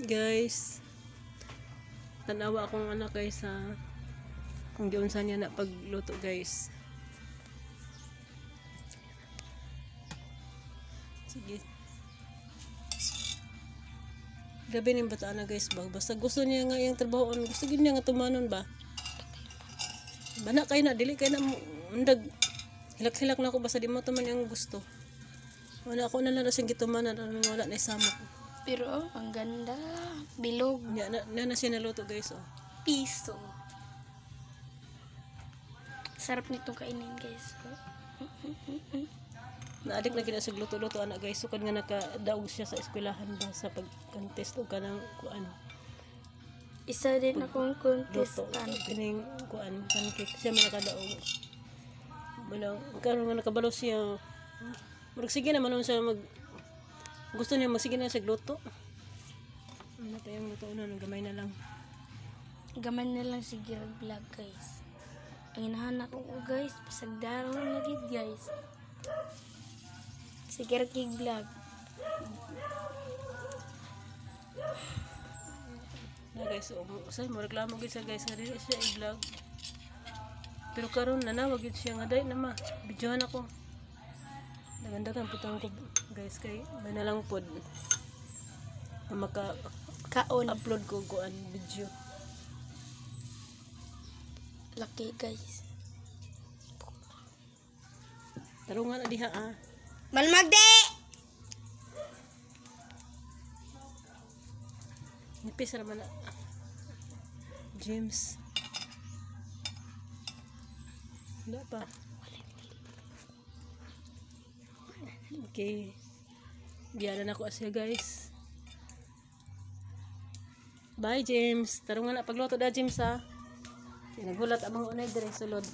Guys, tanawa akong anak guys sa kung giunsa niya na pagluto guys. Sige. Grabe ning bata na guys ba. Basta gusto niya nga yung trabahoon, gusto gid niya nga tumanon ba. Bana kay na dili kay na undag hilak-hilak na ako basta di mo taman yung gusto. Wala ako na lang sing gitumanan wala na isamok. Pero ang ganda, bilog. Na siya naluto guys oh. Piso. Sarap nitong kainin guys. Naadik na gina sa luto-luto anak guys. Sukad nga nakadaog siya sa eskwelahan ba sa pag-contest o kanang kuan. Isa din akong Luto. contestant. Kining kuan pancake siya may nakadaog. Manang karon nga nakabalo siya. Murag sige naman siya gusto niya magsige na sa luto. Ano pa yung luto na gamay na lang. Gamay na lang sige vlog guys. Ang hinahanap ko guys, pasagdaro na gid guys. Sige kig vlog. Na guys, usay mo reklamo gid siya guys nga dili siya i-vlog. Pero karon nanawag gid siya nga dai na ma. Videohan ako. Nagandagan putang ko guys kay may nalang pod. Maka Kaon. upload ko kuan video. Laki guys. Tarungan na diha ah. Malmagde! Nipis naman na. James. Wala pa. Okay. Biyanan ako asya guys. Bye James. Tarungan na pagluto da James ha. Nagulat amang unay dire sulod.